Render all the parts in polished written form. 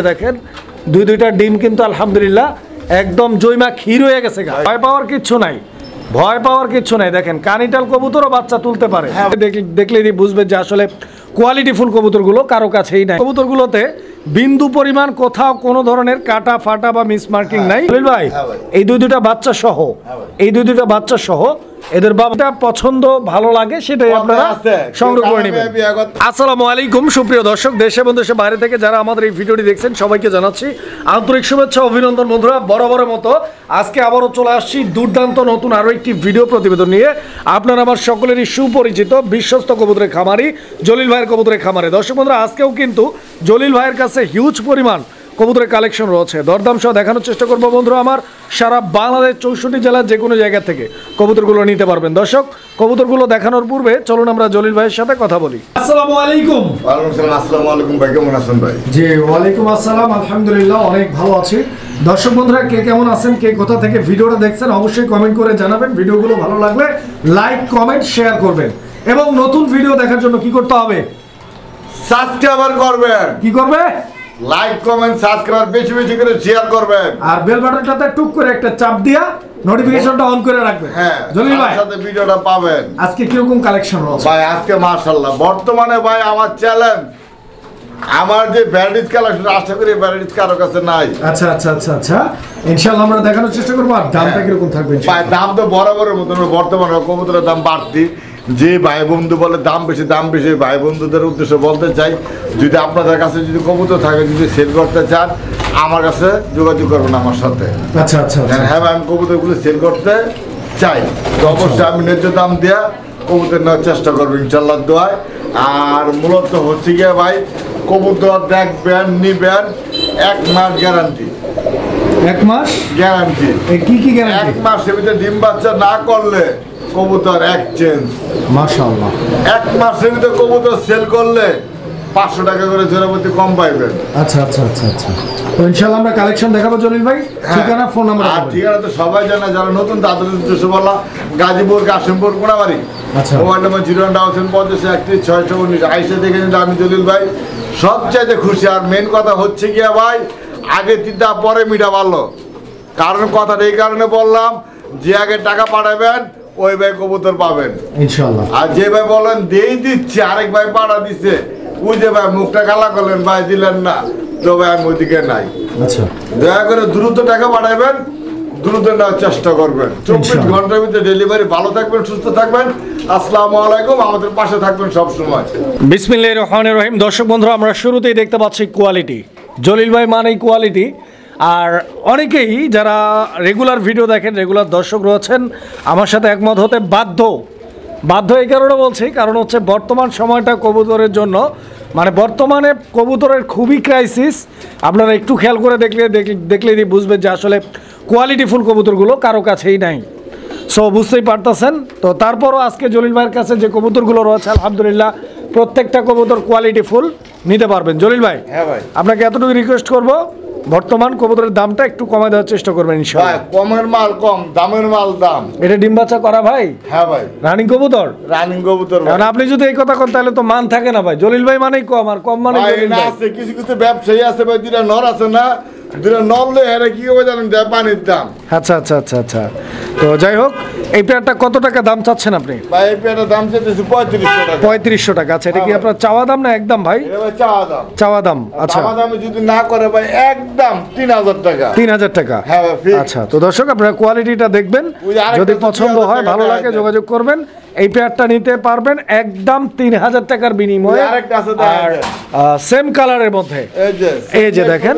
দেখেন দুইটা ডিম কিন্তু আলহামদুলিল্লাহ একদম জৈমা ক্ষীর হয়ে গেছে। ভয় পাওয়ার কিচ্ছু নাই। দেখেন কানিটাল কবুতরও বাচ্চা তুলতে পারে। দেখলেই বুঝবে যে আসলে কোয়ালিটি ফুল কবুতরগুলো কারো কাছেই নাই। কবুতরগুলোতে বিন্দু পরিমাণ কোথাও কোনো ধরনের কাটা ফাটা বা মিসমার্কিং নাই। জলিল ভাই এই দুইটা বাচ্চা সহ এদের বাবাটা পছন্দ ভালো লাগে সেটাই আপনারা সংগ্রহ করে নেবেন। আসসালামু আলাইকুম সুপ্রিয় দর্শক, দেশে এবং দেশের বাইরে থেকে যারা আমাদের এই ভিডিওটি দেখছেন সবাইকে জানাচ্ছি আন্তরিক শুভেচ্ছা অভিনন্দন। বন্ধুরা বরাবরের মতো আজকে আবারও চলে আসছি দুর্দান্ত নতুন আরও একটি ভিডিও প্রতিবেদন নিয়ে। আপনারা আমার সকলেরই সুপরিচিত বিশ্বস্ত কবুতরের খামারি জলিল ভাইয়ের কবুতরের খামারে। দর্শক বন্ধুরা আজকেও কিন্তু জলিল ভাইয়ের কাছে হিউজ পরিমাণ কবুতরের কালেকশন রয়েছে, দরদাম সহ দেখানোর চেষ্টা করবো। বন্ধুরা আমার সারা বাংলাদেশ 64 জেলার যে কোনো জায়গা থেকে কবুতরগুলো নিতে পারবেন। দর্শক কবুতরগুলো দেখানোর পূর্বে চলুন আমরা জলিল ভাইয়ের সাথে কথা বলি। আসসালামু আলাইকুম। ওয়ালাইকুম আসসালাম। আসসালামু আলাইকুম ভাই, কেমন আছেন ভাই? জি ওয়ালাইকুম আসসালাম, আলহামদুলিল্লাহ অনেক ভালো আছি। দর্শক বন্ধুরা কে কেমন আছেন, কে কোথা থেকে ভিডিওটা দেখছেন অবশ্যই কমেন্ট করে জানাবেন। ভিডিওগুলো ভালো লাগলে লাইক কমেন্ট শেয়ার করবেন এবং নতুন ভিডিও দেখার জন্য কি করতে হবে? সাবস্ক্রাইব করবেন। কি করবে? লাইক কমেন্ট সাবস্ক্রাইব বেশি বেশি করে শেয়ার করবেন আর বেল বাটনটাতে টুক করে একটা চাপ দিয়া নোটিফিকেশনটা অন করে রাখবেন। হ্যাঁ জলিল ভাই সাথে ভিডিওটা পাবেন। আজকে কি রকম কালেকশন রয়েছে ভাই? আজকে মাশাআল্লাহ বর্তমানে ভাই আমার চ্যালেঞ্জ, আমার যে ভ্যারাইটিস কালেকশন আশা করি ভ্যারাইটিস কারো কাছে নাই। আচ্ছা ইনশাআল্লাহ আমরা দেখানোর চেষ্টা করব। আর দামটা কি রকম থাকবে? ভাই দাম তো বরাবরের মতন, বর্তমানে কবুতরের দাম বাড়তি। যে ভাই বন্ধু বলে দাম বেশি ভাই বন্ধুদের উদ্দেশ্যে বলতে চাই, যদি আপনাদের কাছে যদি কবুতর থাকে, যদি সেল করতে চান আমার কাছে যোগাযোগ করবেন আমার সাথে। আচ্ছা হ্যাঁ আমি কবুতরগুলো সেল করতে চাই, তো অবশ্যই আমি ন্যায্য দাম দেওয়া কবুতর নেওয়ার চেষ্টা করবো ইনশাল্লাহ দোয়ায়। আর মূলত হচ্ছে গিয়ে ভাই কবুতর দেখবেন নিবেন 1 মাস গ্যারান্টি। 1 মাস গ্যারান্টি? কি গ্যারান্টি? 1 মাসের ভিতরে ডিম বাচ্চা না করলে কবুতর এক্সচেঞ্জ। মাশাআল্লাহ 1 মাসের ভিতরে কবুতর সেল করলে 500 টাকা করে জোড়াপতি কম পাইবেন। আচ্ছা তো ইনশাআল্লাহ আমরা কালেকশন দেখাবো জলিল ভাই। ঠিকানা ফোন নাম্বার? আর ঠিকানা তো সবাই জানে, যারা নতুন তাদের উদ্দেশ্যে বলা, গাজীপুর কাশিমপুর কোনাবাড়ি। আচ্ছা মোবাইল নম্বর 05151 আইসা দেখে নিলে আমি জলিল ভাই সবচাইতে খুশি। আর মেন কথা হচ্ছে গিয়া ভাই আগে তিনটা পরে মিঠা ভালো, কারণ কথাটা এই কারণে বললাম যে আগে টাকা পাঠাবেন ওই ভাই কবুতর পাবেন ইনশাআল্লাহ। আর যে ভাই বলেন দিচ্ছে আরেক ভাই পাঠা দিচ্ছে, ওই যে ভাই মুখটা কালা করলেন ভাই দিলেন না, তো ভাই আমি ওইদিকে নাই। আচ্ছা দয়া করে দ্রুত টাকা পাঠাবেন, দ্রুত নেওয়ার চেষ্টা করবেন। 24 ঘন্টার ভিতরে ডেলিভারি। ভালো থাকবেন, সুস্থ থাকবেন। আসসালামু আলাইকুম। আমাদের পাশে থাকবেন সব সময়। বিসমিল্লাহির রহমানির রহিম। দর্শক বন্ধুরা আমরা শুরুতেই দেখতে পাচ্ছি কোয়ালিটি। জলিল ভাই মানেই কোয়ালিটি। আর অনেকেই যারা রেগুলার ভিডিও দেখেন, রেগুলার দর্শক রয়েছেন, আমার সাথে একমত হতে বাধ্য এই কারণে বলছি, কারণ হচ্ছে বর্তমান সময়টা কবুতরের জন্য মানে বর্তমানে কবুতরের খুবই ক্রাইসিস। আপনারা একটু খেয়াল করে দেখলেই বুঝবেন যে আসলে কোয়ালিটি ফুল কবুতরগুলো কারো কাছেই নাই। সো বুঝতেই পারতেছেন। তো তারপরও আজকে জলিল ভাইয়ের কাছে যে কবুতরগুলো রয়েছে আলহামদুলিল্লাহ প্রত্যেকটা কবুতর কোয়ালিটি ফুল নিতে পারবেন। জলিল ভাই হ্যাঁ ভাই আপনাকে এতটুকু রিকোয়েস্ট করব, বর্তমান কবুতরের দামটা একটু কমায় দেওয়ার চেষ্টা করবেন ইনশাআল্লাহ। কমের মাল কম, দামের মাল দাম। এটা ডিম বাচ্চা করা ভাই? হ্যাঁ ভাই রানিং কবুতর। রানিং কবুতর। কারণ আপনি যদি এই কথা কোন তাহলে তো মান থাকে না ভাই। জলিল ভাই মানেই কম, আর কম মানে জলিল ভাই। আছে কিছু ব্যবসায়ী আছে ভাই, দুইটা নর আছে না, দুইটা নরলে এরা কি হবে জানেন, পানির দাম। আচ্ছা তো যাই হোক, এই পেয়ারটা কত টাকা দাম চাচ্ছেন আপনি? ভাই এই পেয়ারটার দাম চাইতেছি 3500 টাকা। 3500 টাকা। আচ্ছা এটা কি আপনার চাওয়া দাম না একদম ভাই? এটা ভাই চাওয়া দাম। চাওয়া দাম। আচ্ছা চাওয়া দাম যদি না করে ভাই একদম 3000 টাকা। 3000 টাকা? হ্যাঁ ভাই। আচ্ছা তো দর্শক আপনারা কোয়ালিটিটা দেখবেন, যদি পছন্দ হয় ভালো লাগে যোগাযোগ করবেন। এই পেয়ারটা নিতে পারবেন একদম 3000 টাকার বিনিময়ে। আরেকটা আছে আর সেম কালারের মধ্যে এই যে দেখেন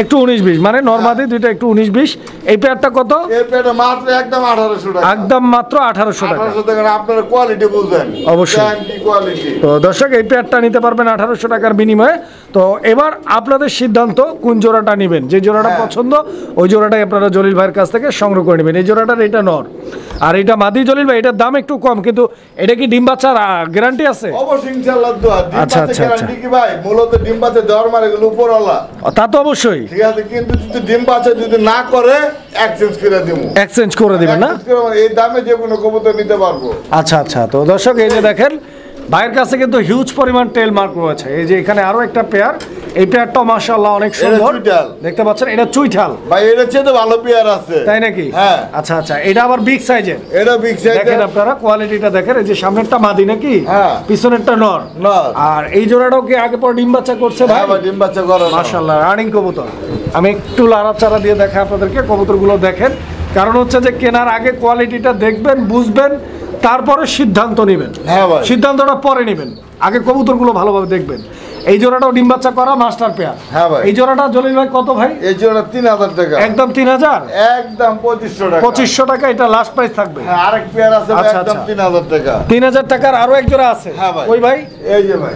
একটু 19-20 মানে নরমালি দুইটা একটু 19-20। এই পেয়ারটা কত? এই পেয়ারটা মাত্র একদম 1800 টাকা। একদম মাত্র 1800 টাকা। 1800 টাকা। আপনারা কোয়ালিটি বুঝবেন অবশ্যই। কোয়ালিটি। তো দর্শক এই পেয়ারটা নিতে পারবেন 1800 টাকার বিনিময়ে। তো এবার আপনাদের সিদ্ধান্ত কোন জোড়াটা নেবেন। যে জোড়াটা পছন্দ ওই জোড়াটাই আপনারা জলিল ভাইয়ের কাছ থেকে সংগ্রহ করে নেবেন। এই জোড়াটার এটা নর আর এটা মাদি। জলিল ভাই এটার দাম একটু কম, কিন্তু এটা কি ডিম বাচ্চার গ্যারান্টি আছে? অবশ্যই ইনশাআল্লাহ দোয়া। ডিম বাচ্চা গ্যারান্টি কি ভাই? মূলত ডিম বাচ্চা দেওয়ার মানে এগুলো উপরওয়ালা। তা তো অবশ্যই ঠিক আছে, কিন্তু যদি ডিম বাচ্চা যদি না করে এক্সচেঞ্জ করে দিব। এক্সচেঞ্জ করে দিবেন না? এই দামে যে কোনো কবুতর নিতে পারবো। আচ্ছা তো দর্শক এই যে দেখেন ভাইয়ের কাছে কিন্তু হিউজ পরিমাণ টেল মার্ক রয়েছে। এই যে এখানে আরো একটা পেয়ার, এই পেয়ারটাও মাশাআল্লাহ অনেক সুন্দর, চুইঠাল। দেখতে পাচ্ছেন এটা চুইঠাল ভাই এটা চেয়ে তো ভালো পেয়ার আছে, তাই নাকি? হ্যাঁ। আচ্ছা আচ্ছা, এটা আবার বিগ সাইজের, এটা বিগ সাইজ। দেখেন আপনারা কোয়ালিটিটা দেখেন, এই যে সামনেরটা মাদি নাকি, হ্যাঁ। পিছনেরটা নর। নর। আর এই জোড়াটাও কি আগে পর ডিম বাচ্চা করছে ভাই? হ্যাঁ ভাই ডিম বাচ্চা করো মাশাআল্লাহ রানিং কবুতর। আমি একটু লাড়াচাড়া দিয়ে দেখাই আপনাদেরকে, কবুতরগুলো দেখেন। কারণ হচ্ছে যে কেনার আগে কোয়ালিটিটা দেখবেন, বুঝবেন, তারপরে সিদ্ধান্ত নেবেন। হ্যাঁ ভাই। সিদ্ধান্তটা পরে নেবেন, আগে কবুতরগুলো ভালোভাবে দেখবেন। এই জোড়াটাও ডিম বাচ্চা করা মাস্টার পেয়ার। হ্যাঁ ভাই। এই জোড়াটা জলিল ভাই কত ভাই? এই জোড়া 3000 টাকা। একদম 3000, একদম 2500 টাকা। 2500 টাকা, এটা লাস্ট প্রাইস থাকবে। হ্যাঁ আরেক পেয়ার আছে ভাই, আচ্ছা, একদম আচ্ছা। 3000 টাকা। 3000 টাকার আরো এক জোড়া আছে। হ্যাঁ ভাই। ওই ভাই, এই যে ভাই,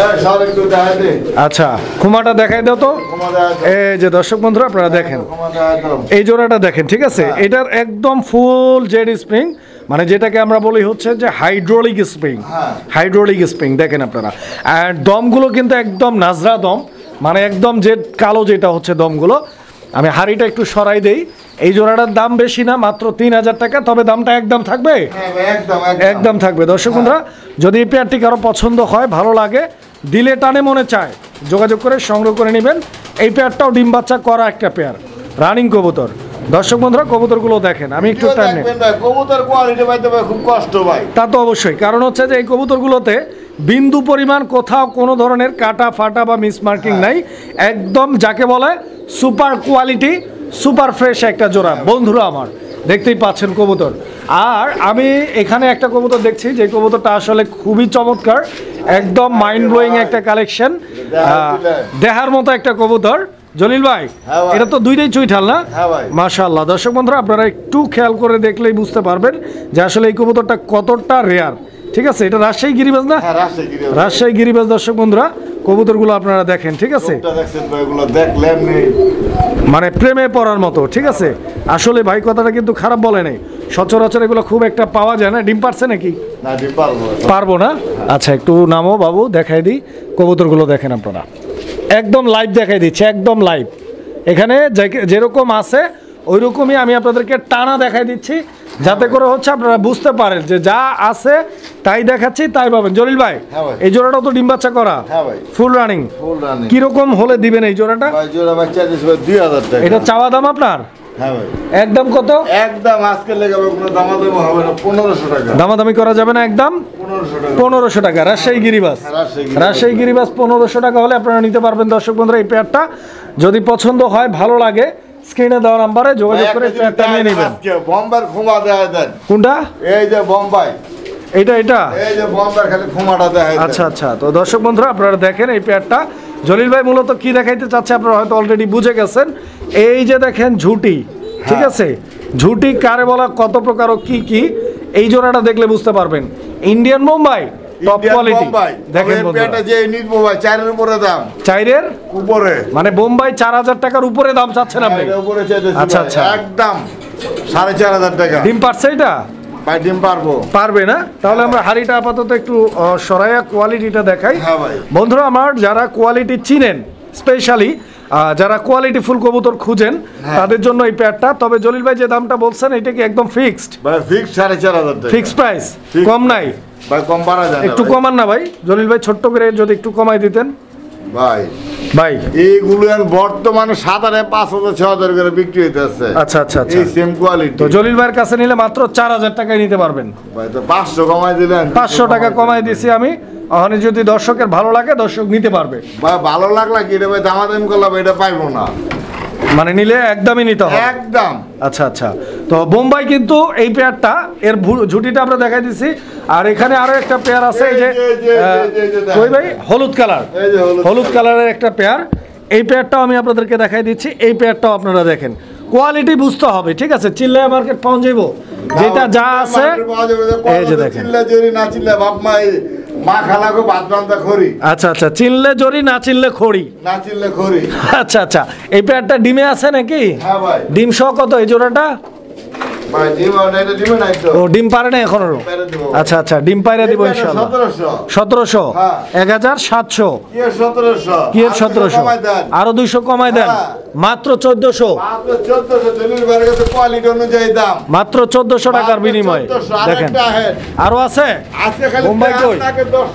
এই সর একটু দেখাই দে। আচ্ছা খুমাটা দেখাই দাও তো। ক্ষমা দেখাই দাও। এই যে দর্শক বন্ধুরা আপনারা দেখেন, ক্ষমা দেখাই দাও। এই জোড়াটা দেখেন, ঠিক আছে? এটার একদম ফুল জেড স্প্রিং, মানে যেটাকে আমরা বলি হচ্ছে যে হাইড্রোলিক স্প্রিং। হ্যাঁ। হাইড্রোলিক স্প্রিং দেখেন আপনারা। আর দমগুলো কিন্তু একদম নাজরা দম, মানে একদম যে কালো যেটা হচ্ছে দমগুলো। আমি হাড়িটা একটু সরাই দেই। এই জোড়াটার দাম বেশি না, মাত্র 3000 টাকা। তবে দামটা একদম থাকবে, হ্যাঁ ভাই, একদম একদম থাকবে। দর্শক বন্ধুরা, যদি এই পেয়ারটি কারো পছন্দ হয়, ভালো লাগে, দিলে টানে মনে চায়, যোগাযোগ করে সংগ্রহ করে নেবেন। এই পেয়ারটাও ডিম বাচ্চা করা একটা পেয়ার, রানিং কবুতর। দর্শক বন্ধুরা কবুতরগুলো দেখেন, আমি একটু টানে, কবুতর কোয়ালিটি পাইতে ভাই খুব কষ্ট ভাই। তা তো অবশ্যই। কারণ হচ্ছে যে এই কবুতরগুলোতে বিন্দু পরিমাণ কোথাও কোনো ধরনের কাটা ফাটা বা মিসমার্কিং নাই, একদম যাকে বলে সুপার কোয়ালিটি, সুপার ফ্রেশ একটা জোড়া। বন্ধুরা আমার দেখতেই পাচ্ছেন কবুতর। আর আমি এখানে একটা কবুতর দেখছি, যে কবুতরটা আসলে খুবই চমৎকার, একদম মাইন্ড ব্লোয়িং একটা কালেকশন, দেখার মতো একটা কবুতর। জলিল ভাই, হ্যাঁ ভাই। এটা তো দুইটাই চুইঠাল না? হ্যাঁ ভাই। মাশাআল্লাহ। দর্শক বন্ধুরা আপনারা একটু খেয়াল করে দেখলেই বুঝতে পারবেন যে আসলে এই কবুতরটা কতটা রেয়ার। ঠিক আছে, এটা রাজশাহী গিরিবাজ না? হ্যাঁ রাজশাহী গিরি। রাজশাহী গিরিবাজ। দর্শক বন্ধুরা কবুতরগুলো আপনারা দেখেন, ঠিক আছে? এটা দেখছেন ভাই, এগুলো দেখলেন নেই মানে প্রেমে পড়ার মতো, ঠিক আছে? আসলে ভাই কথাটা কিন্তু খারাপ বলে নাই, সচরাচর এগুলো খুব একটা পাওয়া যায় না। ডিম পারছে নাকি? না ডিম পারবো। পারবো না? আচ্ছা একটু নামো বাবু, দেখাই দিই কবুতরগুলো দেখেন আপনারা, একদম লাইভ দেখাই দিচ্ছে, একদম লাইভ। এখানে যেরকম আছে ওই রকমই আমি আপনাদেরকে টানা দেখাই দিচ্ছি, যাতে করে হচ্ছে আপনারা বুঝতে পারেন যে যা আছে তাই দেখাচ্ছি, তাই পাবেন। জলিল ভাই, হ্যাঁ ভাই। এই জোড়াটাও তো ডিম বাচ্চা করা, হ্যাঁ ভাই। Full running. Full running. কিরকম হলে দিবেন এই জোড়াটা? ভাই জোড়া বাচ্চা দিছে ভাই 2000 টাকা। এটা চাওয়া দাম আপনার? হ্যাঁ ভাই। একদম কত? একদম আজকে লেগে কোনো দামাদামি হবে না, 1500 টাকা। দামাদামি করা যাবে না, একদম 1500 টাকা। 1500 টাকা। রাজশাহী গিরিবাজ, রাজশাহী গিরিবাজ। রাজশাহী গিরিবাজ 1500 টাকা হলে আপনারা নিতে পারবেন। দর্শক বন্ধুরা এই পেয়ারটা যদি পছন্দ হয়, ভালো লাগে, স্ক্রিনে দেওয়া নাম্বারে যোগাযোগ করে পেয়ারটা নিয়ে নেবেন। বোম্বার খুমা দেখায় দেন। কোনটা? এই যে বোম্বাই, এটা এটা এই যে বোম্বার খালি খুমাটা দেখায় দেন। আচ্ছা আচ্ছা। তো দর্শক বন্ধুরা আপনারা দেখেন এই পেয়ারটা, জলিল ভাই মূলত কি দেখাইতে চাচ্ছে আপনারা হয়তো অলরেডি বুঝে গেছেন। এই যে দেখেন ঝুটি, ঠিক আছে? ঝুটি কারে বলা, কত প্রকার ও কি কি, এই জোড়াটা দেখলে বুঝতে পারবেন। Indian Bombay, top Indian quality. Bombay. দেখেন তবে বন্ধুরা, পেটা যে নিবো ভাই 4 এর উপরে দাম। চাইরের উপরে। মানে বোম্বাই 4000 টাকার উপরে দাম চাচ্ছেন আপনি? এর উপরে চাইতেছি আচ্ছা, ভাই, আচ্ছা। একদম 4500 টাকা। ডিম পারছে এটা? ভাই ডিম পারবো। পারবে না? তাহলে আমরা হাড়িটা আপাতত একটু সরাইয়া কোয়ালিটিটা দেখাই। হ্যাঁ ভাই। বন্ধুরা আমার যারা কোয়ালিটি চিনেন, স্পেশালি যারা কোয়ালিটি ফুল কবুতর খুঁজেন, তাদের জন্য এই প্যাডটা। তবে জলিল ভাই যে দামটা বলছেন এটা কি একদম ফিক্সড? ভাই ফিক্স 4500 টাকা। ফিক্সড প্রাইস, Fixed কম নাই? ভাই কম বাড়া যায় না একটু ভাই। কমান না ভাই? জলিল ভাই ছোট্ট করে যদি একটু কমাই দিতেন ভাই ভাই। এইগুলো আর বর্তমানে 7500-6000 করে বিক্রি হইতেছে। আচ্ছা আচ্ছা আচ্ছা। এই সেম কোয়ালিটি। তো জলিল ভাইয়ের কাছে নিলে মাত্র 4000 টাকায় নিতে পারবেন। ভাই তো 500 কমাই দিলেন। 500 টাকা কমাই দিছি আমি। ওখানে যদি দর্শকের ভালো লাগে, দর্শক নিতে পারবে। ভাই ভালো লাগলা কি রে ভাই, দামাদামি করলাম এটা পাইবো না। মানে নিলে একদমই নিতে হবে। একদম। আচ্ছা আচ্ছা। তো বোম্বাই কিন্তু এই পেয়ারটা, এর ঝুটিটা আমরা দেখাই দিছি। আর এখানে আরো একটা পেয়ার আছে, এই যে কই ভাই, হলুদ কালার, এই যে হলুদ কালারের একটা পেয়ার। এই পেয়ারটাও আমি আপনাদেরকে দেখাই দিচ্ছি। এই পেয়ারটাও আপনারা দেখেন, কোয়ালিটি বুঝতে হবে, ঠিক আছে? চিল্লায় মার্কেট পাওয়া যাবো, যেটা যা আছে। এই যে দেখেন, চিল্লা জরি না চিল্লা বাপ মা মা খালাকে ভাত রান্না খড়ি। আচ্ছা আচ্ছা, চিনলে জরি না চিনলে খড়ি। না চিল্লা খড়ি। আচ্ছা আচ্ছা। এই পেয়ারটা ডিমে আছে নাকি? হ্যাঁ ভাই। ডিম সহ কত এই জোড়াটা? ভাই ডিম এটা ডিম নাই তো ও ডিম পারে না এখনো? পাইরা দিব। আচ্ছা আচ্ছা, ডিম পাইরা দিব ইনশাআল্লাহ। 1700 1700, হ্যাঁ। 1700, কি 1700 কি এর 1700? আরো 200 কমাই দেন, হ্যাঁ। মাত্র 1400, মাত্র 1400 জলিল ভাইয়ের কাছে কোয়ালিটি অনুযায়ী দাম মাত্র 1400 টাকার বিনিময়ে। 1400 দেখেন আরেকটা হেড আরো আছে আজকে খালি বোম্বাই কই? আপনাকে 10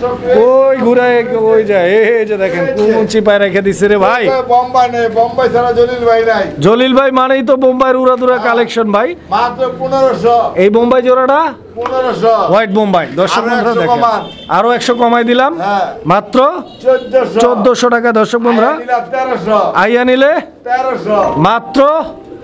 ওই ঘুরে ওই যায়, এই যে দেখেন কোন চিপায় রেখে দিছে রে ভাই। বোম্বাই নেই, বোম্বাই ছাড়া জলিল ভাই নাই। জলিল ভাই মানেই তো বোম্বাইয়ের উড়াদুরা কালেকশন ভাই। মাত্র 1500 এই বোম্বাই জোড়াটা 1500 হোয়াইট বোম্বাই, দর্শক আরো বন্ধুরা 100 দেখেন কমান। আরো 100 কমাই দিলাম, হ্যাঁ। মাত্র 1400 1400 টাকা। দর্শক বন্ধুরা 1300 আইয়া নিলে 1300 মাত্র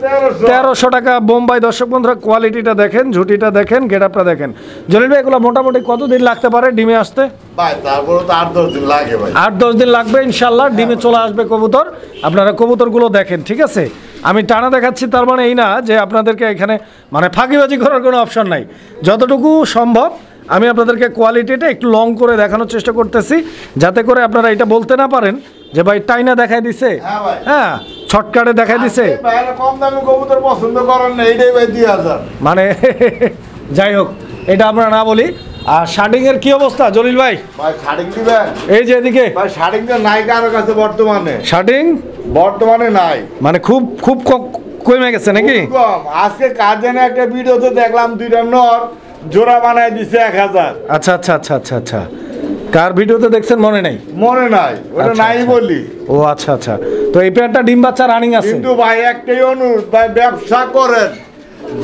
1300 1300 টাকা বোম্বাই। দর্শক বন্ধুরা কোয়ালিটিটা দেখেন, ঝুটিটা দেখেন, গেটআপটা দেখেন। জলিল ভাই এগুলো মোটামুটি কতদিন লাগতে পারে ডিমে আসতে? ভাই তারপরে তো 8-10 দিন লাগে ভাই। 8-10 দিন লাগবে ইনশাল্লাহ, ডিমে চলে আসবে কবুতর। আপনারা কবুতরগুলো দেখেন, ঠিক আছে? আমি টানা দেখাচ্ছি তার মানে এই না যে আপনাদেরকে এখানে মানে ফাঁকিবাজি করার কোনো অপশন নাই। যতটুকু সম্ভব আমি আপনাদেরকে কোয়ালিটিটা একটু লং করে দেখানোর চেষ্টা করতেছি, যাতে করে আপনারা এটা বলতে না পারেন যে ভাই টাইনা দেখাই দিছে, হ্যাঁ ভাই। হ্যাঁ ছটকাটে দেখাই দিছে। আপনি ভাইয়েরা কম দামি কবুতর পছন্দ করেন না, এইটাই ভাই 2000। মানে যাই হোক, এটা আমরা না বলি। আর শার্টিং এর কি অবস্থা জলিল ভাই? ভাই শাড়িং দিবেন? এই যে এদিকে ভাই শাড়িং তো নাই কারো কাছে বর্তমানে। শার্টিং বর্তমানে নাই, মানে খুব খুব কমে গেছে নাকি? খুব কম। আজকে কার জানে একটা ভিডিওতে দেখলাম দুইটা নর জোড়া বানায় দিছে 1000। আচ্ছা আচ্ছা আচ্ছা আচ্ছা আচ্ছা, কার ভিডিওতে দেখছেন মনে নেই? মনে নাই, ওটা আচ্ছা, নাই আচ্ছা। বলি। ও আচ্ছা আচ্ছা, তো এই পেয়ারটা ডিম বাচ্চা রানিং আছে। কিন্তু ভাই একটাই অনুরোধ, ভাই ব্যবসা করেন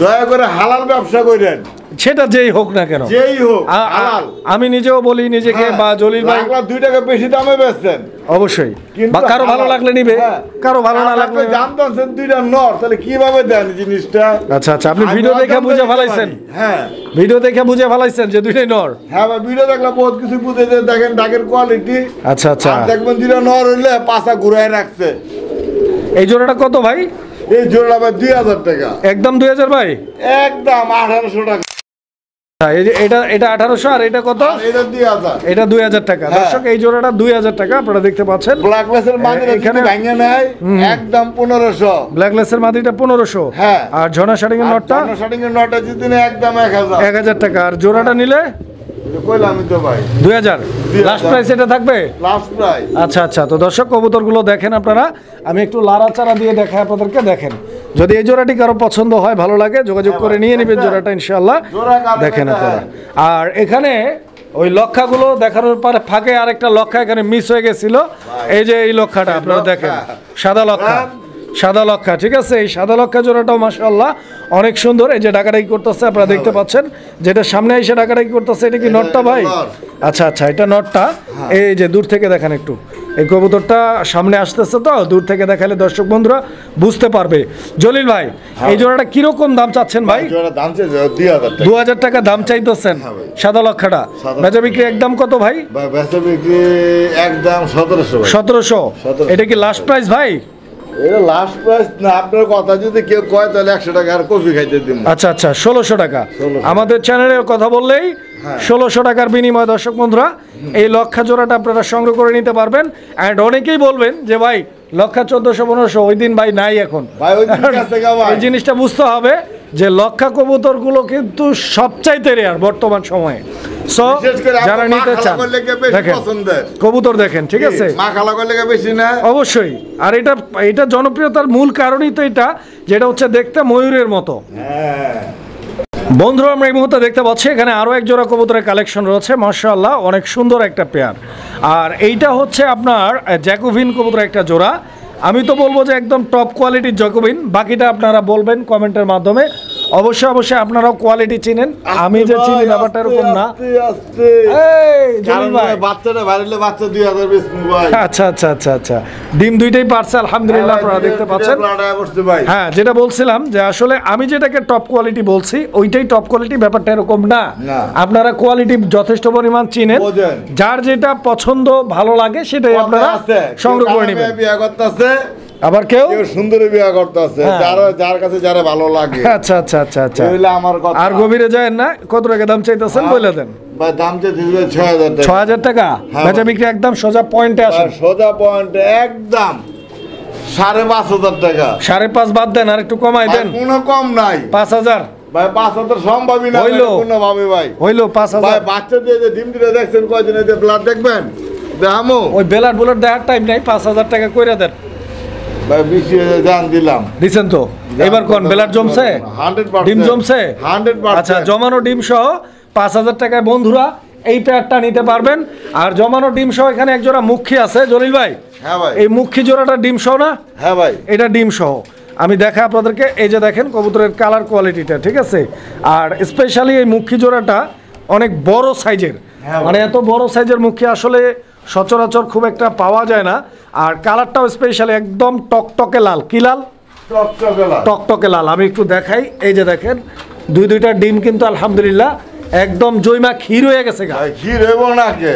দয়া করে হালাল ব্যবসা করেন, সেটা যেই হোক না কেন, যেই হোক হালাল। আমি নিজেও বলি নিজেকে, হ্যাঁ, বা জলিল ভাই 2 টাকা বেশি দামে বেচছেন অবশ্যই, কিন্তু বা কারো ভালো হালাল। লাগলে নিবে, হ্যাঁ। কারো ভালো না লাগলে। জানতেন দুইটা নর, তাহলে কিভাবে দেন জিনিসটা? আচ্ছা আচ্ছা, আপনি আমি ভিডিও দেখে জানতে বুঝে দিতে ফেলাইছেন? পারি। হ্যাঁ ভিডিও দেখে বুঝে ফেলাইছেন যে দুইটাই নর? হ্যাঁ ভাই, ভিডিও দেখলাম বহুত কিছু বুঝে যে দেখেন ডাকের কোয়ালিটি। আচ্ছা আচ্ছা, আর দেখবেন দুইটা নর হইলে পাছা ঘুরায় রাখছে। এই জোড়াটা কত ভাই? এই জোড়া ভাই 2000 টাকা, একদম 2000 ভাই? একদম 1800 টাকা। এই যে এটা 1800, আর এটা কত? আর এটা 2000। এটা 2000 টাকা। হ্যাঁ। দর্শক এই জোড়াটা 2000 টাকা, আপনারা দেখতে পাচ্ছেন। ব্ল্যাক লেসের মাঝে এখানে এখানে ভাঙে নাই, একদম 1500। ব্ল্যাক লেসের মাদিটা 1500, হ্যাঁ। আর ঝর্ণা শার্টিং এর নটটা শার্টিং এর নটটা যদি না একদম 1000। 1000 টাকা, আর জোড়াটা নিলে কইলামই তো ভাই 2000। 2000 লাস্ট প্রাইস এটা থাকবে? Last price. আচ্ছা আচ্ছা, তো দর্শক কবুতরগুলো দেখেন আপনারা, আমি একটু লাড়াচাড়া দিয়ে দেখাই আপনাদেরকে। দেখেন, যদি এই জোড়াটি কারো পছন্দ হয়, ভালো লাগে, যোগাযোগ করে নিয়ে নেবেন জোড়াটা ইনশাআল্লাহ। জোড়া কার দেখেন কাছে? আপনারা। আর এখানে ওই লক্ষাগুলো দেখানোর পরে ফাঁকে আরেকটা লক্ষা এখানে মিস হয়ে গেছিল। এই যে এই লক্ষাটা আপনারা দেখেন, সাদা লক্ষা, সাদা লক্ষা, ঠিক আছে? এই সাদা লক্ষা জোড়াটাও মাশাআল্লাহ অনেক সুন্দর। এই যে ডাকাডাকি করতেছে আপনারা দেখতে পাচ্ছেন, যেটা সামনে এসে ডাকাডাকি করতেছে, এটা কি নটটা ভাই? আচ্ছা আচ্ছা, এটা নটটা। এই যে দূর থেকে দেখেন একটু, এই কবুতরটা সামনে আসতেছে, তো দূর থেকে দেখালে দর্শক বন্ধুরা বুঝতে পারবে। জলিল ভাই, এই জোড়াটা কিরকম দাম চাচ্ছেন ভাই? জোড়া দাম চাই 2000 টাকা। 2000 টাকা দাম চাইতেছেন সাদা লক্ষাটা। বেচা বিক্রি একদম কত ভাই? ভাই বেচা বিক্রি একদম 1700 ভাই। 1700। 1700। এটা কি লাস্ট প্রাইস ভাই? এটা লাস্ট প্রাইস না, আপনার কথা যদি কেউ কয় তাহলে 100 টাকা আর কফি খাইতে দিন। আচ্ছা আচ্ছা, 1600 টাকা। 1600 আমাদের চ্যানেলে কথা বললেই হ্যাঁ। 1600 টাকার বিনিময় দর্শক বন্ধুরা এই লক্ষা জোড়াটা আপনারা সংগ্রহ করে নিতে পারবেন। অ্যান্ড অনেকেই বলবেন যে ভাই লক্ষা 1400-1500 ওই দিন ভাই নাই এখন। ভাই ওই দিন কাছে গা ভাই। এই জিনিসটা বুঝতে হবে যে লক্ষা কবুতরগুলো কিন্তু সবচাইতে রেয়ার বর্তমান সময়ে। সো বিশেষ করে যারা আপনার নিতে মা চান খালা করলে কে বেশি দেখেন পছন্দের? কবুতর দেখেন, ঠিক আছে? মা খালা করলে কে বেশি না? অবশ্যই। আর এটা জনপ্রিয়তার মূল কারণই তো এটা, যেটা হচ্ছে দেখতে ময়ূরের মতো। হ্যাঁ বন্ধুরা, আমরা এই মুহূর্তে দেখতে পাচ্ছি এখানে আরো এক জোড়া কবুতরের কালেকশন রয়েছে, মাশাআল্লাহ অনেক সুন্দর একটা পেয়ার। আর এইটা হচ্ছে আপনার জ্যাকোভিন কবুতরের একটা জোড়া। আমি তো বলবো যে একদম টপ কোয়ালিটির জ্যাকোভিন, বাকিটা আপনারা বলবেন কমেন্টের মাধ্যমে। অবশ্যই অবশ্যই আপনারাও কোয়ালিটি চিনেন, আমি যে চিনি ব্যাপারটা এরকম না। এই জলিল ভাই, বাচ্চাটা বাড়িলে বাচ্চা 2000 বেশ ভাই। আচ্ছা আচ্ছা আচ্ছা আচ্ছা, ডিম দুইটাই পারছে আলহামদুলিল্লাহ, আপনারা দেখতে পাচ্ছেন। ভাই হ্যাঁ, যেটা বলছিলাম যে আসলে আমি যেটাকে টপ কোয়ালিটি বলছি ওইটাই টপ কোয়ালিটি, ব্যাপারটা এরকম না। না। আপনারা কোয়ালিটি যথেষ্ট পরিমাণ চিনেন, বোঝেন। যার যেটা পছন্দ ভালো লাগে সেটাই আপনারা সংগ্রহ করে নেবেন। বিয়ে করতেছে, আবার কেউ কেউ সুন্দরী বিয়ে করতেছে, হ্যাঁ। যার কাছে যারা ভালো লাগে। আচ্ছা আচ্ছা আচ্ছা আচ্ছা, এই হইলো আমার কথা। আর গভীরে যায় না, কত টাকা দাম চাইতেছেন বলে দেন। ভাই দাম চাইছে 6000 টাকা। 6000 টাকা হ্যাঁ। বেচা বিক্রি একদম সোজা পয়েন্টে আসেন। আর সোজা পয়েন্ট একদম 5500 টাকা। 5.5 বাদ দেন, আর একটু কমাই দেন। আর কোনো কম নাই। 5000 ভাই 5,000 সম্ভবই না হইলো। কোনোভাবে ভাই হইলো 5,000। ভাই বাচ্চা দিয়ে যে ডিম দিলে দেখছেন কয়দিন এতে ব্লাড দেখবেন দেখামো ওই বেলার বুলার দেওয়ার টাইম নাই, 5,000 টাকা কইরা দেন। ভাই 20,000 জান দিলাম দিছেন তো? এবার কোন বেলার জমছে? 100% ডিম জমছে? 100%। আচ্ছা, জমানো ডিম সহ 5,000 টাকায় বন্ধুরা এই পেয়ারটা নিতে পারবেন। আর জমানো ডিম সহ এখানে এক জোড়া মুখী আছে জলিল ভাই। হ্যাঁ ভাই। এই মুখী জোড়াটা ডিম সহ না? হ্যাঁ ভাই। এটা ডিম সহ। আমি দেখাই আপনাদেরকে, এই যে দেখেন কবুতরের কালার কোয়ালিটিটা, ঠিক আছে? আর স্পেশালি এই মুখী জোড়াটা অনেক বড় সাইজের, হ্যাঁ মানে এত বড় সাইজের মুখী আসলে সচরাচর খুব একটা পাওয়া যায় না। আর কালারটাও স্পেশালি একদম টকটকে লাল। কি লাল? টকটকে লাল। আমি একটু দেখাই, এই যে দেখেন দুইটা ডিম কিন্তু আলহামদুলিল্লাহ একদম জৈমা ক্ষীর হয়ে গেছে গা। ভাই ক্ষীর হইব না কে?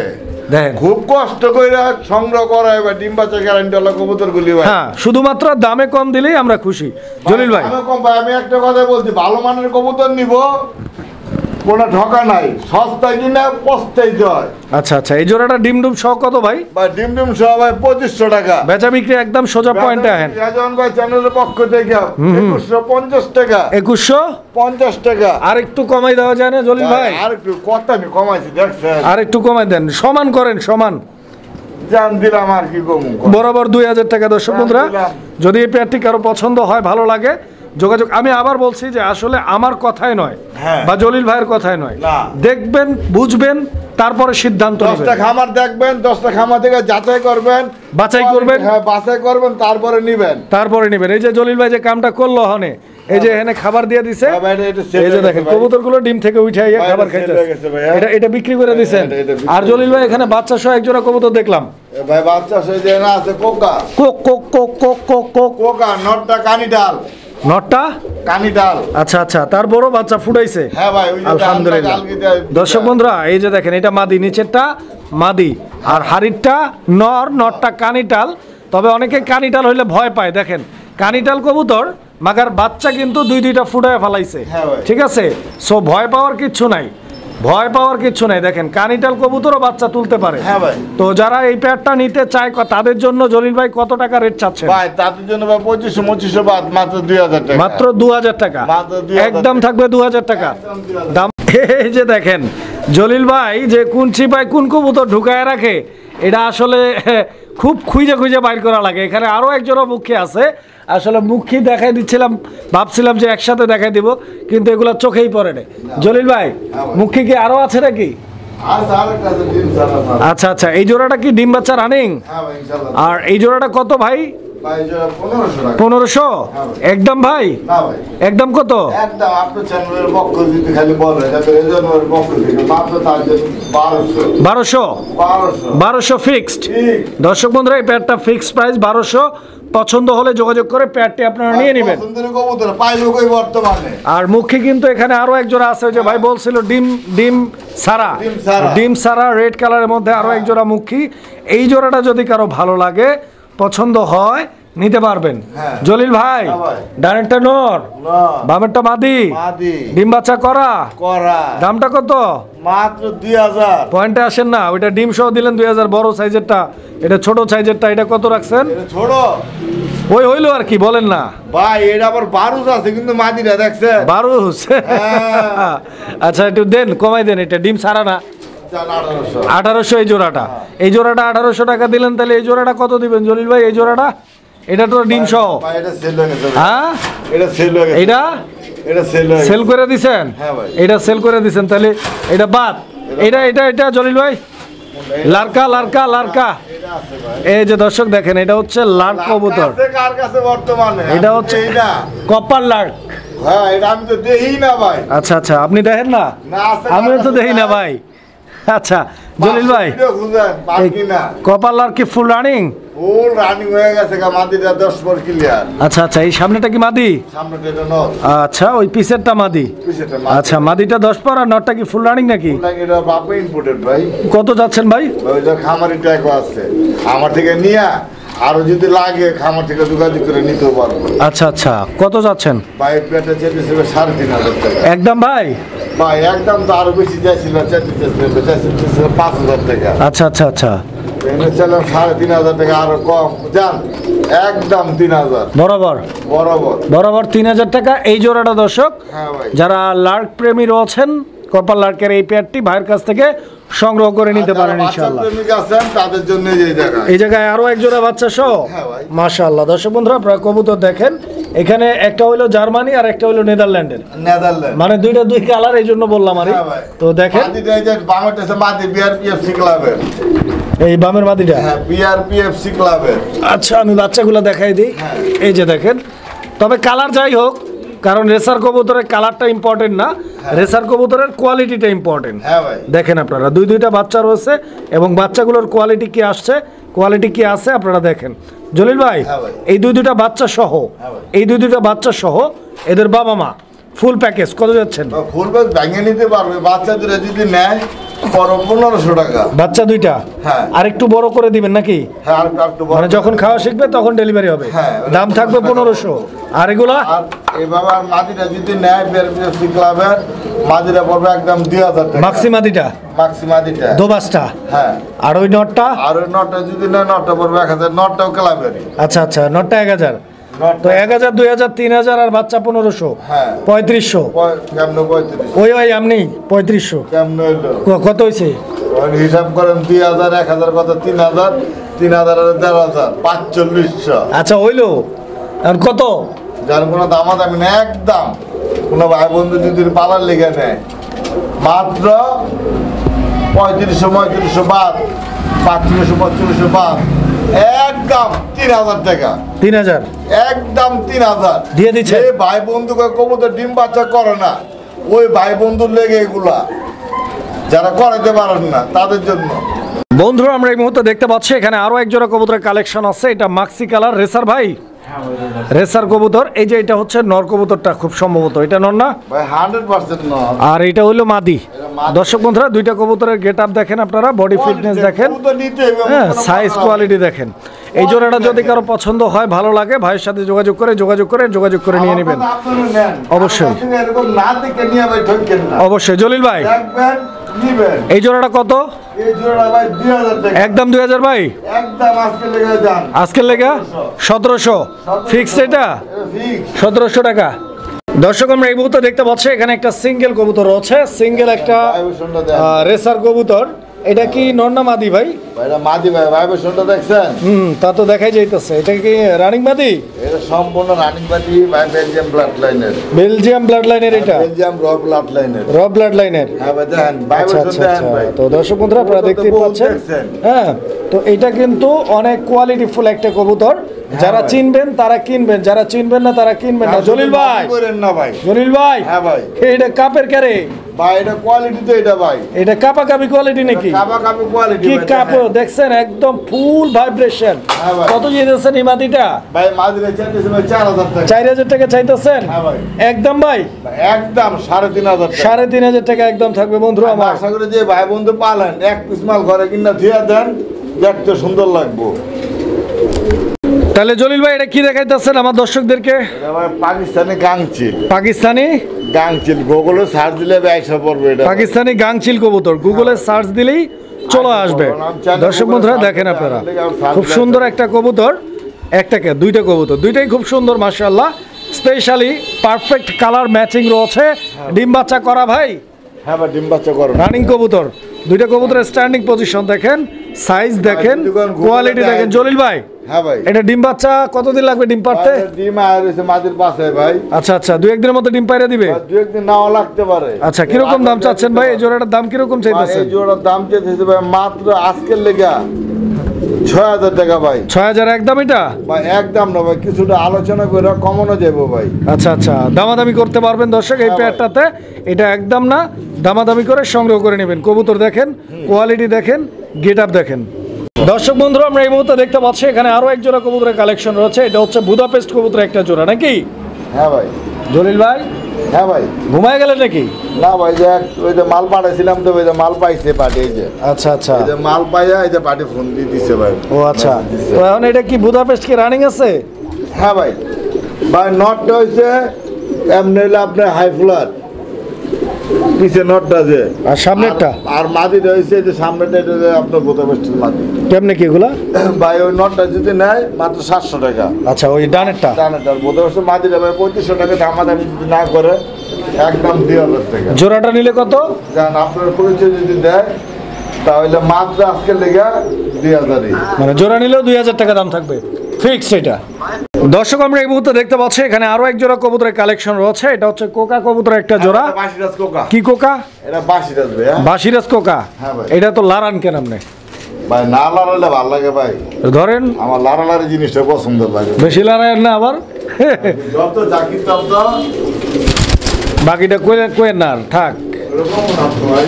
দেখেন খুব কষ্ট কইরা সংগ্রহ করা হয় ভাই ডিম বাচ্চা গ্যারান্টি ওয়ালা কবুতর গুলি ভাই। হ্যাঁ, শুধুমাত্র দামে কম দিলেই আমরা খুশি জলিল ভাই। আমি কম ভাই, আমি একটা কথা বলছি, ভালো মানের কবুতর নিব, কোনো ঠকা নাই, সস্তায় কিনা পস্তায় জয়। আচ্ছা আচ্ছা, এই জোড়াটা ডিম ডুম সহ কত ভাই? ভাই ডিম ডিম সহ ভাই 2500 টাকা। বেচা বিক্রি একদম সোজা পয়েন্টে আহেন। রাজন ভাই চ্যানেলের পক্ষ থেকে 2150 টাকা। 2150 টাকা। আর একটু কমাই দেওয়া যায় না জলিল ভাই? আর একটু কথা আমি কমাইছি দেখছেন। আর একটু কমাই দেন, সমান করেন, সমান জান দিলাম আর কি কমু। বরাবর 2000 টাকা। দর্শক বন্ধুরা, যদি এই পেয়ারটি কারো পছন্দ হয়, ভালো লাগে, যোগাযোগ। আমি আবার বলছি যে আসলে আমার কথাই নয় হ্যাঁ। বা জলিল ভাইয়ের কথাই নয়, না। দেখবেন, বুঝবেন, তারপরে সিদ্ধান্ত 10টা নেবেন। খামার দেখবেন, 10টা খামার থেকে যাচাই করবেন, বাছাই করবেন। হ্যাঁ বাছাই করবেন, তারপরে নিবেন। তারপরে নেবেন। এই যে জলিল ভাই যে কামটা করলো হনে, এই যে এখানে খাবার দিয়ে দিছে, হ্যাঁ ভাই, এটা sell এই যে হয়ে দেখেন গেছে ভাই। কবুতরগুলো ডিম থেকে উঠে আইয়া ভাই, খাবার এটা sell খাইতেছে। হয়ে গেছে ভাই, হ্যাঁ। এটা বিক্রি করে দিছেন। এটা বিক্রি আর জলিল ভাই এখানে বাচ্চা সহ এক জোড়া কবুতর দেখলাম। এ ভাই বাচ্চা সে যে না আছে Coca. Coke Coke Coke Coke Coke Coke. Coca নটটা কানি ডাল। নটটা কানি ডাল। আচ্ছা আচ্ছা, তার বড় বাচ্চা ফুটাইছে। হ্যাঁ ভাই, ওই যে আলহামদুলিল্লাহ। ডালটা কালকে দেয়া- দর্শক বন্ধুরা, এই যে দেখেন এটা মাদি, নিচেরটা মাদি, আর হাড়িরটা নরটা কানিটাল। তবে অনেকে কানিটাল হইলে ভয় পায়। দেখেন কানিটাল কবুতর মাগার বাচ্চা কিন্তু দুইটা ফুটায় ফেলাইছে, হ্যাঁ ভাই। ঠিক আছে? সো ভয় পাওয়ার কিচ্ছু নাই, ভয় পাওয়ার কিচ্ছু নাই। দেখেন কানিটাল কবুতরও বাচ্চা তুলতে পারে। হ্যাঁ ভাই। তো যারা এই পেয়ারটা নিতে চায় তাদের জন্য জলিল ভাই কত টাকা রেট চাচ্ছেন? ভাই তাদের জন্য ভাই 2500 বাদ মাত্র 2000 টাকা। মাত্র 2000 টাকা। মাত্র 2000 একদম থাকবে 2000 টাকা একদম 2000 দাম। এই যে দেখেন জলিল ভাই যে কোন ছিপায় কোন কবুতর ঢুকায় রাখে, এটা আসলে খুব খুঁজে খুঁজে বাইর করা লাগে। এখানে আরো একজনও মুখী আছে, আসলে মুখী দেখাই দিচ্ছিলাম, ভাবছিলাম যে একসাথে দেখাই দিব, কিন্তু এগুলো চোখেই পড়ে না। জলিল ভাই মুখী কি আরো আছে নাকি? আর একটা আছে ডিম সারা সারা। আচ্ছা আচ্ছা, এই জোড়াটা কি ডিম বাচ্চা রানিং? হ্যাঁ ভাই ইনশাআল্লাহ। আর এই জোড়াটা কত ভাই? ভাই জোড়া 1500 টাকা। 1500 হ্যাঁ ভাই। একদম ভাই? না ভাই, একদম কত? একদম আপনার চ্যানেলের পক্ষ যদি খালি বলে যাতে রেজনের পক্ষ থেকে মাত্র তার জন্য 1200 1200 ফিক্সড। ঠিক। দর্শক বন্ধুরা, এই প্যাডটা ফিক্সড প্রাইস 1200। পছন্দ হলে যোগাযোগ করে প্যাডটি আপনারা নিয়ে নেবেন। সুন্দর কবুতর পাইলো কই বর্তমানে। আর মুখে কিন্তু এখানে আরো এক জোড়া আছে, ওই যে ভাই বলছিল ডিম সারা, ডিম সারা রেড কালারের মধ্যে আরো এক জোড়া মুখী। এই জোড়াটা যদি কারো ভালো লাগে, পছন্দ হয়, নিতে পারবেন। হ্যাঁ। জলিল ভাই হ্যাঁ ভাই। ডানেরটা নর, না বামেরটা মাদি, মাদি ডিম বাচ্চা করা। করা দামটা কত? মাত্র 2000। পয়েন্টে আসেন না, ওইটা ডিম সহ দিলেন 2000 বড় সাইজেরটা, এটা ছোট সাইজেরটা, এটা কত রাখছেন? এটা ছোট ওই হইলো আর কি, বলেন না ভাই, এটা আবার 12 আছে কিন্তু মাদিরা দেখছেন 12। হ্যাঁ। আচ্ছা একটু দেন, কমাই দেন। এটা ডিম সারা না? 1800 এই জোড়াটা। এই জোড়াটা 1800 টাকা দিলেন, তাহলে এই জোড়াটা কত দিবেন জলিল ভাই? এই জোড়াটা এটা তো ডিম সহ। ভাই এটা সেল হয়ে গেছে। হ্যাঁ, এটা সেল হয়ে গেছে। এটা এটা সেল হয়ে গেছে। সেল করে দিছেন? হ্যাঁ ভাই। এটা সেল করে দিছেন, তাহলে এটা বাদ। এটা জলিল ভাই লারকা। এটা আছে ভাই। এই যে দর্শক দেখেন, এটা হচ্ছে লার্ক কবুতর, কাছে কার কাছে বর্তমানে এটা হচ্ছে এইটা। Copper Lark. হ্যাঁ এটা আমি তো দেই না ভাই। আচ্ছা আচ্ছা, আপনি দেখেন না? না আছে আমিও তো দেখি না ভাই। আচ্ছা জলিল ভাই, ভিডিও খুঁজেন বাকি না। কপার লার্ক কি ফুল রানিং? ফুল রানিং হয়ে গেছে গা, মাদিটা 10 পর ক্লিয়ার। আচ্ছা আচ্ছা, এই সামনেটা কি মাদি? সামনেটা এটা নট, আচ্ছা, ওই পিছেরটা মাদি। পিছেটা আচ্ছা, মাদিটা 10 পর, আর নটটা কি ফুল রানিং নাকি? লাগে এটা বাপে ইম্পোর্টেড ভাই। কত যাচ্ছেন ভাই? ওই যে খামারি ট্যাগও আছে আমার থেকে নিয়া, আরো যদি লাগে খামার থেকে যোগাযোগ করে নিতেও পারবো। আচ্ছা আচ্ছা, কত যাচ্ছেন ভাই পেটে চেপে 3500 টাকা। একদম ভাই? ভাই একদম তো আরো বেশি চাইছিল, চাইছিল 5000 টাকা। আচ্ছা আচ্ছা আচ্ছা, এনে ছিলাম 3500 টাকা, আরো কম যান একদম 3000 বরাবর বরাবর বরাবর 3000 টাকা এই জোড়াটা দর্শক। হ্যাঁ ভাই, যারা লার্ক প্রেমী রয়েছেন কপার লার্কের এই পেয়ারটি ভাইয়ের কাছ থেকে সংগ্রহ করে নিতে পারেন ইনশাআল্লাহ। প্রেমিক আছেন তাদের জন্য এই জায়গা। এই জায়গায় আরো এক জোড়া বাচ্চা সহ হ্যাঁ ভাই। মাশাআল্লাহ। দর্শক বন্ধুরা আপনারা কবুতর দেখেন, এখানে একটা হইলো জার্মানি আর একটা হইলো নেদারল্যান্ডের, নেদারল্যান্ড মানে দুইটা দুই কালার, এই জন্য বললাম আর হ্যাঁ ভাই। তো দেখেন মাদিটা এই যে বাংলাদেশে মাদি বিআরপিএফসি ক্লাবের। এই বামের মাদিটা। হ্যাঁ, বিআরপিএফসি ক্লাবের। আচ্ছা আমি বাচ্চাগুলো দেখাই দিই। হ্যাঁ। এই যে দেখেন, তবে কালার যাই হোক, কারণ রেসার কবুতরের কালারটা ইম্পর্টেন্ট না, রেসার কবুতরের কোয়ালিটিটা ইম্পর্টেন্ট। হ্যাঁ ভাই। দেখেন আপনারা দুইটা বাচ্চা রয়েছে এবং বাচ্চাগুলোর কোয়ালিটি কি আসছে, কোয়ালিটি কি আছে আপনারা দেখেন। জলিল ভাই, হ্যাঁ ভাই। এই দুইটা বাচ্চা সহ, হ্যাঁ ভাই। এই দুইটা বাচ্চা সহ এদের বাবা মা ফুল প্যাকেজ কত যাচ্ছেন? ফুল ব্যাগ ভেঙে নিতে পারবে, বাচ্চাদের যদি নেয় পর 1500 টাকা। বাচ্চা দুইটা হ্যাঁ। আর একটু বড় করে দিবেন নাকি? হ্যাঁ, আর একটু বড় মানে যখন খাওয়া শিখবে তখন ডেলিভারি হবে, হ্যাঁ। দাম থাকবে 1500। আর এগুলা আর এভাবে আর মাদিটা যদি নেয় বিআরপিএফসি ক্লাবের, মাদিটা পড়বে একদম 2000 টাকা। মাক্সি মাদিটা মাক্সি মাদিটা। দোবাসটা, হ্যাঁ। আর ওই নটটা? আর ওই নটটা যদি নেয়, নটটা পড়বে 1000, নটটাও ক্লাবেরই। আচ্ছা আচ্ছা, নটটা 1000, তো নটটা 1000 2000 3000 আর বাচ্চা 1500, হ্যাঁ। 3500। কেমন 35? ওই ওই আপনি 3500 কেমন হইলো? কত হয়েছে? ওই হিসাব করেন 2000, 1000 কত? 3000, 3000 আর 1500, 4500। আচ্ছা হইলো, আর কত? যার কোনো দামাদামি নেই, একদম কোনো ভাই বন্ধু যদি পালার লেগে নেয় মাত্র 3500 বাদ, 4500 বাদ, একদম 3000 টাকা। 3000 একদম 3000 দিয়ে দিচ্ছে। যে ভাই বন্ধুকে কবুতর ডিম বাচ্চা করে না, ওই ভাই বন্ধুর লেগে এগুলা যারা করাতে পারেন না তাদের জন্য। বন্ধুরা আমরা এই মুহূর্তে দেখতে পাচ্ছি এখানে আরো এক জোড়া কবুতরের কালেকশন আছে। এটা মাক্সি কালার রেসার ভাই, রেসার কবুতর। এই যে এটা হচ্ছে নর কবুতরটা, খুব সম্ভবত এটা নর না ভাই 100% নয়। আর এটা হলো মাদি। মাদি। দর্শক বন্ধুরা দুইটা কবুতরের গেট আপ দেখেন আপনারা, বডি ফিটনেস দেখেন, কবুতর নিতে হবে, হ্যাঁ কোনো সাইজ কথা কোয়ালিটি দেখেন। এই জোড়াটা যদি কারো পছন্দ হয়, ভালো লাগে, ভাইয়ের সাথে যোগাযোগ করে নিয়ে নেবেন। আমার কথা আপনারা নেন। অবশ্যই। আমার কাছে এরকম না দেখে নিয়ে ভাই ঠকেন না। অবশ্যই। জলিল ভাই, দেখবেন, নিবেন। এই জোড়াটা কত? এই জোড়া ভাই 2000 টাকা। একদম 2000 ভাই, একদম আজকে লেগে যান। আজকের লেগা 1700 ফিক্সড, এটা ফিক্স। 1700 টাকা। দর্শক আমরা এই মুহূর্তে দেখতে পাচ্ছি এখানে একটা সিঙ্গেল কবুতর রয়েছে, সিঙ্গেল একটা ভাইবেশনটা দেন। রেসার কবুতর। এটা কি নর না মাদি ভাই? ভাইরা মাদি ভাই, ভাইবেশনটা দেখছেন? তা তো দেখাই যাইতেছে। এটা কি রানিং মাদি? এটা সম্পূর্ণ রানিং বাটি ভাই, বেলজিয়াম ব্লাড লাইনের। বেলজিয়াম ব্লাড লাইনের, এটা বেলজিয়াম র ব্লাড লাইনের। র ব্লাড লাইনের। হ্যাঁ ভাই দেখেন, আচ্ছা ভাইবেশন আচ্ছা দেন আচ্ছা। ভাই। তো দর্শক বন্ধুরা আপনারা কবুতর তো দেখতেই বহুত পাচ্ছেন, দেখছেন। হ্যাঁ। তো এটা কিন্তু অনেক কোয়ালিটিফুল একটা কবুতর, যারা ভাই। চিনবেন তারা কিনবেন, যারা চিনবেন না তারা কিনবেন না। জলিল ভাই, করেন না ভাই। জলিল ভাই, হ্যাঁ ভাই। এটা কাপের কারে? ভাই এটা কোয়ালিটি তো এটা ভাই। এটা কাপা কাপি কোয়ালিটি নাকি? কাবা কাপি কোয়ালিটি কি কাপড় দেখছেন, একদম ফুল ভাইব্রেশন। হ্যাঁ ভাই। কত যেতেছেন এই মাটিটা? ভাই মাদিরে চাইতেছে ভাই 4000 টাকা। 4000 টাকা চাইতেছেন? হ্যাঁ ভাই। একদম ভাই ভাই, একদম 3500 টাকা। 3500 টাকা একদম থাকবে বন্ধুরা আমার। আশা করি যে ভাই বন্ধু পালেন, এক পিস মাল ঘরে কিনা ধুয়ে দেন, দেখতে সুন্দর লাগবো। তাহলে জলিল ভাই এটা কি দেখাইতেছেন আমার দর্শকদেরকে? এটা ভাই পাকিস্তানি গাংচিল। পাকিস্তানি গাংচিল গুগলে সার্চ দিলে ব্যবসা পড়বে এটা। পাকিস্তানি গাংচিল কবুতর গুগলে সার্চ দিলেই চলে আসবে। দর্শক বন্ধুরা দেখেন আপনারা, খুব সুন্দর একটা কবুতর, একটাকে দুইটা কবুতর, দুইটাই খুব সুন্দর মাশাআল্লাহ। স্পেশালি পারফেক্ট কালার ম্যাচিং রয়েছে, ডিম বাচ্চা করা ভাই। হ্যাঁ ভাই, ডিম বাচ্চা করো। রানিং কবুতর, দুইটা কবুতরের স্ট্যান্ডিং পজিশন দেখেন, সাইজ দেখেন, কোয়ালিটি দেখেন। জলিল ভাই, হ্যাঁ ভাই। এটা ডিম বাচ্চা কতদিন লাগবে ডিম পারতে? ভাই, ডিম আয় রয়েছে মাদির পাশে ভাই। আচ্ছা আচ্ছা, দুই একদিনের মধ্যে ডিম পাইরে দিবে। আর দু একদিন নাও লাগতে পারে। আচ্ছা, কিরকম দাম চাচ্ছেন ভাই? এই জোড়াটার দাম কিরকম চাইতেছেন? এই জোড়ার দাম চাইতেছে ভাই মাত্র আজকের লেগা 6000 টাকা ভাই। 6000 একদম এটা? ভাই একদম না ভাই, কিছুটা আলোচনা করে কমানো যাবো ভাই। আচ্ছা আচ্ছা, দামাদামি করতে পারবেন দর্শক এই হ্যাঁ ভাই। পেয়ারটাতে। এটা একদম না, দামাদামি করে সংগ্রহ করে নেবেন। কবুতর দেখেন, কোয়ালিটি দেখেন, গেট আপ দেখেন। দর্শক বন্ধুরা আমরা এই মুহূর্তে দেখতে পাচ্ছি এখানে আরো এক জোড়া কবুতরের কালেকশন রয়েছে। এটা হচ্ছে বুদাপেস্ট কবুতর একটা জোড়া নাকি হ্যাঁ ভাই। জলিল ভাই? হ্যাঁ ভাই। ঘুমায় গেলেন নাকি? না ভাই, যে ওই যে মাল পাঠাইছিলাম তো, ওই যে মাল পাইছে পার্টি, এই যে আচ্ছা আচ্ছা, এই যে মাল পাইয়া এই যে পার্টি ফোন দিয়ে দিছে ভাই। ও আচ্ছা। মেসেজ দিছে। তো এখন এটা কি বুদাপেস্ট কি রানিং আছে? হ্যাঁ ভাই। ভাই নটটা হয়েছে এমনি হইলে আপনার হাই ফ্লার, পিছে নটটা যে আর সামনেরটা আর মাদিটা হয়েছে যে সামনেটা এটা যে আপনার বোতামেস্টের মাদি। কেমনে কি এগুলা? ভাই ওই নটটা যদি নেয় মাত্র 700 টাকা। আচ্ছা ওই ডানেরটা ডানেরটার বোতামেস্টের মাদিটা ভাই 3500 টাকা দামাদামি যদি না করে একদম 2000 টাকা। জোড়াটা নিলে কত? জান আপনার পরিচয় যদি দেয় তাহলে মাত্র আজকে লেগে 2000-ই, মানে জোড়া নিলেও 2000 টাকা দাম থাকবে, ফিক্স এটা। দর্শক আমরা এই মুহূর্তে দেখতে পাচ্ছি এখানে আরো এক জোড়া কবুতরের কালেকশন রয়েছে। এটা হচ্ছে কোকা কবুতরের একটা জোড়া। বাসিরাজ কোকা। কি কোকা? এটা বাসিরাজ ভাই। বাসিরাজ কোকা। হ্যাঁ ভাই। এটা তো লারান কেন আপনি? ভাই না লাড়ালে ভালো লাগে ভাই। ধরেন আমার লাড়ালাড়ি জিনিসটা পছন্দ লাগে। বেশি লারায়ের না আবার। যত জাকির শব্দ বাকিটা কোয়েন না থাক। এরকম না তো ভাই।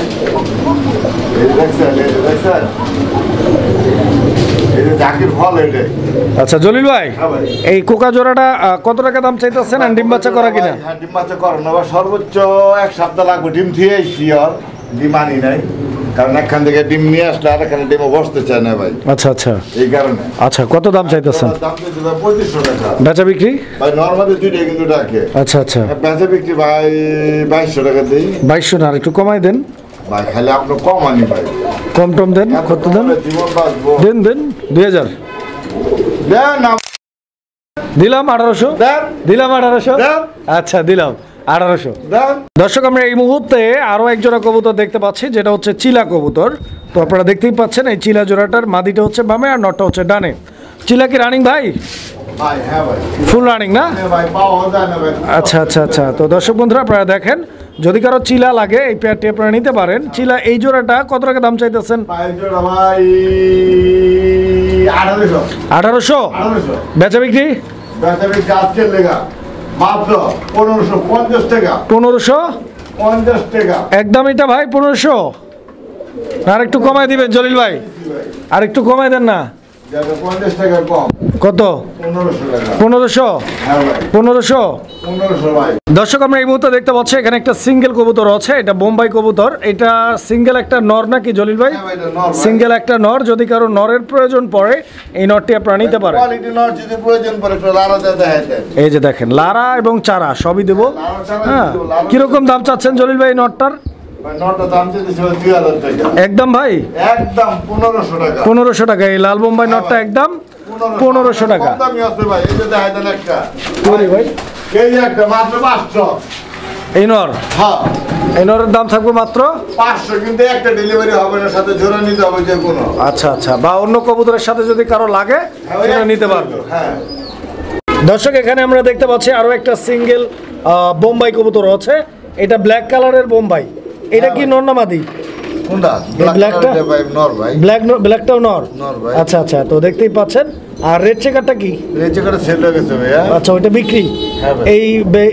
এই দেখছেন এই যে জাকির ফল এটা। আচ্ছা জলিল ভাই, হ্যাঁ ভাই। এই কোকা জোড়াটা কত টাকা দাম চাইতেছেন? আর ডিম বাচ্চা করা কিনা? হ্যাঁ ডিম বাচ্চা করানো আবার সর্বোচ্চ 1 সপ্তাহ লাগবে। ডিম থিয়েছি আর ডিম আনি নাই, কারণ একখান থেকে ডিম নিয়ে আসলে আর এখানে ডিমও বসতে চায় না ভাই, আচ্ছা আচ্ছা এই কারণে। আচ্ছা কত দাম চাইতেছেন? দাম চাইছে ভাই 2500 টাকা। বেচা বিক্রি? ভাই নর্মালি দুইটাই কিন্তু ডাকে। আচ্ছা আচ্ছা বেচা বিক্রি ভাই 2200 টাকা দিই 2200 না, আর একটু কমাই দেন ভাই। খালি আপনার কম আনি ভাই, কম টম দেন। কত দেন? জীবন বাঁচবো। দেন দেন 2000 দেন না দিলাম। 1800 দেন দিলাম। 1800 দেন আচ্ছা দিলাম 1800। দেন। দর্শক আমরা এই মুহূর্তে আরো এক জোড়া কবুতর দেখতে পাচ্ছি, যেটা হচ্ছে চিলা কবুতর। তো আপনারা দেখতেই পাচ্ছেন এই চিলা জোড়াটার মাদিটা হচ্ছে বামে আর নটটা হচ্ছে ডানে। চিলা কি রানিং ভাই? ভাই হ্যাঁ ভাই। ফুল রানিং না? হ্যাঁ ভাই পাওয়া যায় না ভাই। আচ্ছা আচ্ছা আচ্ছা। তো দর্শক বন্ধুরা আপনারা দেখেন, যদি কারো চিলা লাগে এই পেয়ারটি আপনারা নিতে পারেন। চিলা এই জোড়াটা কত টাকা দাম চাইতেছেন? ভাই জোড়া ভাই 1800। 1800 বেচা বিক্রি? বেচা বিক্রি আজকের লেগা মাত্র 1550 টাকা। 1550 টাকা একদম এটা ভাই 1500। আর একটু কমাই দিবেন জলিল ভাই, আর একটু কমাই দেন না। যাবে 50 টাকা কম। কত? 1500 টাকা। 1500? হ্যাঁ ভাই 1500। 1500 ভাই। দর্শক আমরা এই মুহূর্তে দেখতে পাচ্ছি এখানে একটা সিঙ্গেল কবুতর আছে। এটা বোম্বাই কবুতর। এটা সিঙ্গেল একটা নর নাকি জলিল ভাই? হ্যাঁ ভাই, এটা নর ভাই। সিঙ্গেল একটা নর। যদি কারো নরের প্রয়োজন পড়ে এই নরটি আপনারা নিতে পারেন। কোয়ালিটি নট যদি প্রয়োজন পড়ে একটু লারা দেখাইতেন। এই যে দেখেন লারা এবং চারা সবই দেবো। লারা চারা হ্যাঁ দিব, লারা কিরকম দাম চাচ্ছেন জলিল ভাই এই নটটার? ভাই নটটা দাম চাইতেছে 2000 টাকা। একদম ভাই একদম 1500 টাকা। 1500 টাকা। এই লাল বোম্বাই নটটা একদম 1500 টাকা। কম দামি আছে ভাই। এই যে দেখাইতেন একটা। ভাই এই যে একটা মাত্র 500। এই নর, হ্যাঁ এই নরের দাম থাকবে মাত্র 500, কিন্তু একটা ডেলিভারি হবে না, সাথে জোড়া নিতে হবে যে কোনো। আচ্ছা আচ্ছা, বা অন্য কবুতরের সাথে যদি কারো লাগে হ্যাঁ, ওই সেটা একটা নিতে পারবে। হ্যাঁ দর্শক এখানে আমরা দেখতে পাচ্ছি আরো একটা সিঙ্গেল বোম্বাই কবুতর আছে। এটা ব্ল্যাক কালারের বোম্বাই। এটা কি নর না মাদি? কোনটা? ব্ল্যাকটা? ভাই নর ভাই। ব্ল্যাকটাও নর? নর ভাই। আচ্ছা আচ্ছা, তো দেখতেই পাচ্ছেন। আর রেড চেকারটা কি? এই চেকারটা সেল হয়ে গেছে ভাইয়া। আচ্ছা ওইটা বিক্রি। হ্যাঁ ভাই।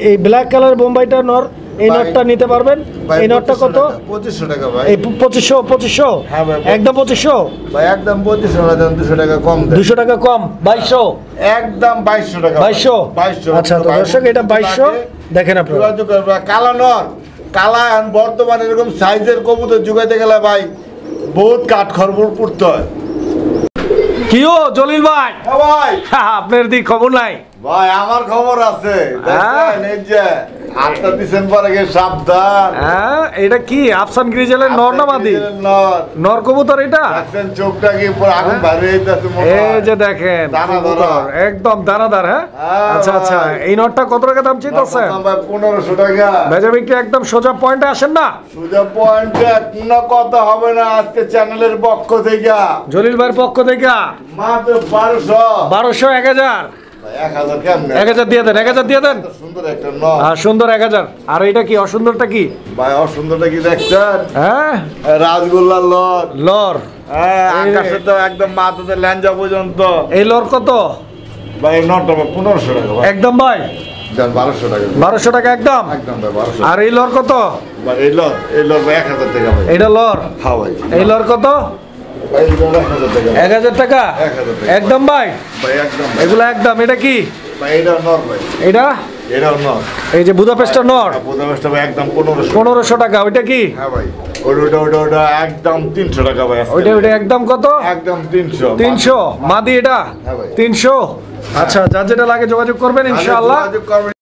এই ব্ল্যাক কালার বোম্বাইটা নর। এই ভাই, নটটা নিতে পারবেন। ভাই, এই নটটা কত? 2500 টাকা ভাই। এই 2500? হ্যাঁ ভাই, একদম 2500? ভাই একদম 2500 না, দেন 200 টাকা কম দেন। 200 টাকা কম? 2200? একদম 2200 টাকা। 2200? আচ্ছা তো দর্শক এটা 2200 দেখেন আপনারা। যোগাযোগ করবেন। কালা নর, কালা এখন বর্তমানে এরকম সাইজের কবুতর যুগাইতে গেলে ভাই বহুত কাঠ খড়বড় পড়তে হয়। কিও জলিল ভাই? হ্যাঁ ভাই। আপনার দিক খবর নাই? ভাই আমার খবর আছে। দেখেন এই যে 8টা ডিসেম্বরে গিয়ে সাবধান। হ্যাঁ এটা কি আফসান গ্রিজেলের নর না মাদি? নর। নর কবুতর এটা? দেখছেন চোখটা কি পুরো আগুন বাইরে হইতাছে মনে হয়। এই যে দেখেন দানাদার। কবুতর, একদম দানাদার। হ্যাঁ হ্যাঁ আচ্ছা আচ্ছা, ভাই। এই নটটা কত টাকা দাম চাইতেছে? ভাই 1500 টাকা। বেচা বিক্রি একদম সোজা পয়েন্টে আসেন না। সুজা পয়েন্টে কোনো কথা হবে না আজকে চ্যানেলের পক্ষ থেকে। জলিল ভাইয়ের পক্ষ থেকে মাত্র 1200। 1200 1000? ভাই 1000 কেমনে? 1000 দিয়ে দেন, 1000 দিয়ে দেন। সুন্দর একটা নর। আর সুন্দর 1000। আর এটা কি অসুন্দরটা কি? ভাই অসুন্দরটা কি দেখছেন? হ্যাঁ রাজগোল্লার লর। লর। হ্যাঁ আকাশে তো একদম মাথাতে ল্যাঞ্জা পর্যন্ত। এই লর কত? ভাই নটটা 1500 টাকা ভাই। একদম ভাই দেন 1200 টাকা। 1200 টাকা একদম? একদম ভাই 1200। আর এই লর কত? ভাই এই লর ভাই 1000 টাকা ভাই। এটা লর? হ্যাঁ ভাই। এই লর কত? ভাই এই লর 1000 টাকা। 1000 টাকা 1000 টাকা। একদম ভাই? ভাই একদম ভাই। এগুলো একদম। এটা কি? ভাই এটা নর ভাই। এটা এটাও নর। এই যে বুদাপেস্টের নর বুদাপেস্টটা ভাই একদম 1500। 1500 টাকা। ওইটা কি? হ্যাঁ ভাই ওটা একদম 300 টাকা ভাই। ওইটা একদম কত? একদম 300। 300 মাদি এটা? হ্যাঁ ভাই। 300? আচ্ছা যার যেটা লাগে যোগাযোগ করবেন ইনশাআল্লাহ। যোগাযোগ করবেন।